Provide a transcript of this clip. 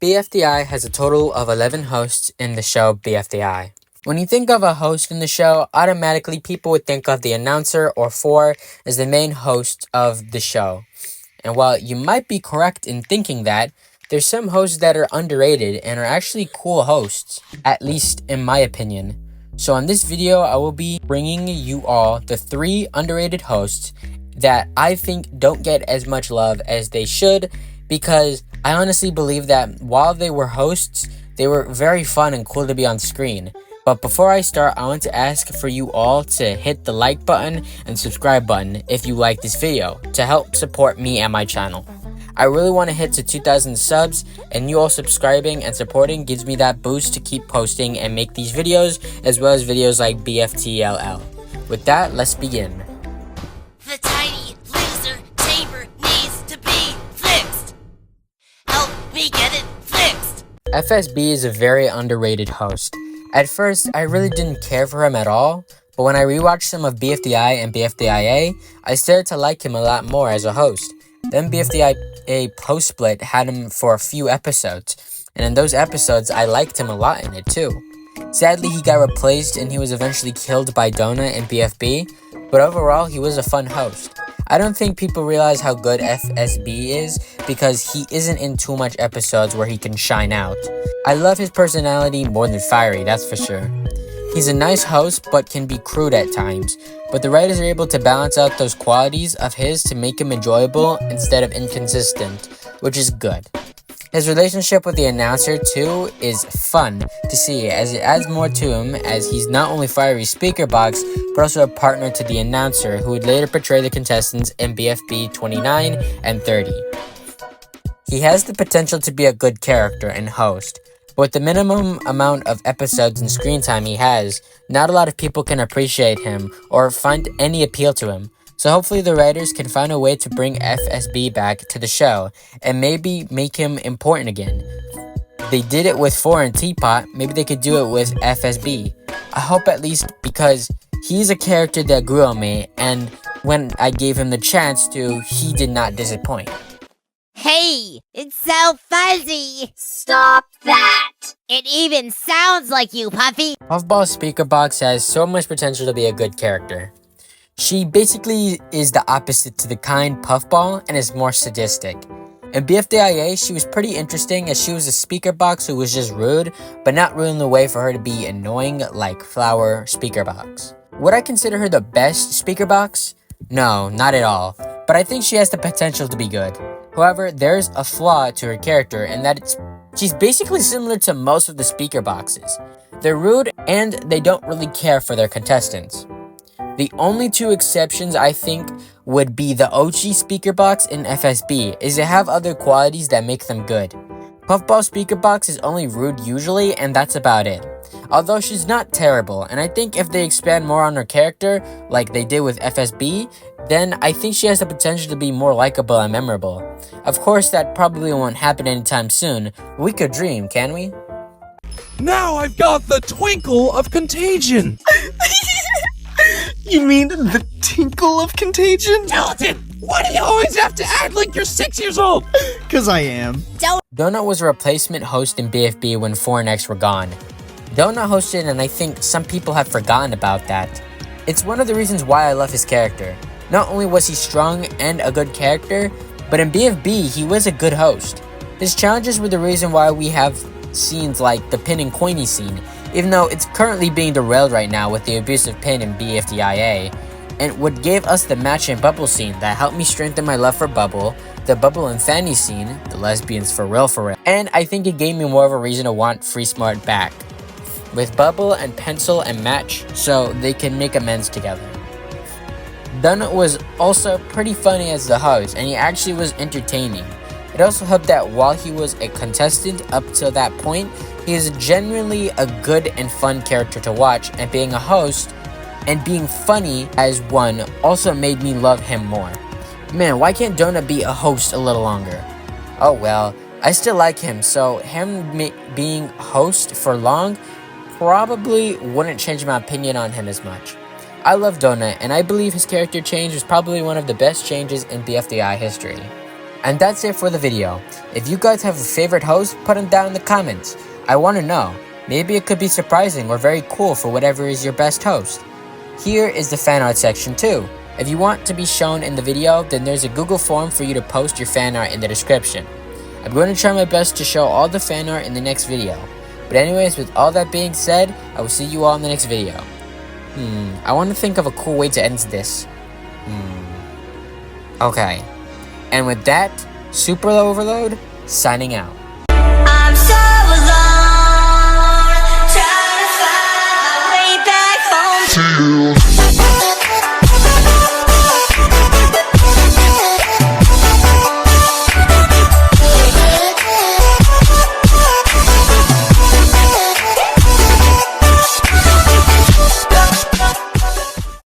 BFDI has a total of 11 hosts in the show BFDI. When you think of a host in the show, automatically people would think of the announcer or 4 as the main host of the show. And while you might be correct in thinking that, there's some hosts that are underrated and are actually cool hosts, at least in my opinion. So on this video, I will be bringing you all the 3 underrated hosts that I think don't get as much love as they should, because I honestly believe that while they were hosts, they were very fun and cool to be on screen. But before I start, I want to ask for you all to hit the like button and subscribe button if you like this video to help support me and my channel. I really want to hit to 2,000 subs, and you all subscribing and supporting gives me that boost to keep posting and make these videos, as well as videos like BFTLL. With that, let's begin. The tiny loser chamber needs to be fixed. Help me get it fixed. FSB is a very underrated host. At first, I really didn't care for him at all, but when I rewatched some of BFDI and BFDIA, I started to like him a lot more as a host. Then BFDIA post-split had him for a few episodes, and in those episodes, I liked him a lot in it too. Sadly, he got replaced and he was eventually killed by Donut in BFB, but overall, he was a fun host. I don't think people realize how good FSB is because he isn't in too much episodes where he can shine out. I love his personality more than Fiery, that's for sure. He's a nice host but can be crude at times, but the writers are able to balance out those qualities of his to make him enjoyable instead of inconsistent, which is good. His relationship with the announcer too is fun to see, as it adds more to him, as he's not only Fiery's speaker box but also a partner to the announcer who would later portray the contestants in BFB 29 and 30. He has the potential to be a good character and host, but with the minimum amount of episodes and screen time he has, not a lot of people can appreciate him or find any appeal to him. So hopefully the writers can find a way to bring FSB back to the show and maybe make him important again. They did it with 4 and Teapot, maybe they could do it with FSB. I hope at least, because he's a character that grew on me, and when I gave him the chance to, he did not disappoint. Hey, it's so fuzzy. Stop that! It even sounds like you, Puffy. Puffball's speaker box has so much potential to be a good character. She basically is the opposite to the kind Puffball and is more sadistic. In BFDIA, she was pretty interesting as she was a speaker box who was just rude, but not rude in the way for her to be annoying like Flower speaker box. Would I consider her the best speaker box? No, not at all, but I think she has the potential to be good. However, there's a flaw to her character in that she's basically similar to most of the speaker boxes. They're rude and they don't really care for their contestants. The only 2 exceptions I think would be the OG speaker box and FSB, is they have other qualities that make them good. Puffball speaker box is only rude usually, and that's about it. Although she's not terrible, and I think if they expand more on her character, like they did with FSB, then I think she has the potential to be more likable and memorable. Of course, that probably won't happen anytime soon. We could dream, can we? Now I've got the twinkle of contagion! You mean the tinkle of contagion? Skeleton, why do you always have to act like you're 6 years old? 'Cause I am. Donut was a replacement host in BFB when 4 and X were gone. Donut hosted, and I think some people have forgotten about that. It's one of the reasons why I love his character. Not only was he strong and a good character, but in BFB he was a good host. His challenges were the reason why we have scenes like the pin and coiny scene, even though it's currently being derailed right now with the abusive pin in BFDIA, and what gave us the match and Bubble scene that helped me strengthen my love for Bubble, the Bubble and Fanny scene, the lesbians for real, and I think it gave me more of a reason to want Free Smart back, with Bubble and Pencil and Match, so they can make amends together. Donut was also pretty funny as the host, and he actually was entertaining. It also helped that while he was a contestant up till that point, he is genuinely a good and fun character to watch, and being a host and being funny as one also made me love him more. Man, why can't Donut be a host a little longer? Oh well, I still like him, so him being host for long probably wouldn't change my opinion on him as much. I love Donut, and I believe his character change was probably one of the best changes in BFDI history. And that's it for the video. If you guys have a favorite host, put them down in the comments. I want to know. Maybe it could be surprising or very cool for whatever is your best host. Here is the fan art section too. If you want to be shown in the video, then there's a Google form for you to post your fan art in the description. I'm going to try my best to show all the fan art in the next video. But anyways, with all that being said, I will see you all in the next video. I want to think of a cool way to end this. Okay. And with that, Super Overload, signing out. I'm so alone, trying to find my way back home to you.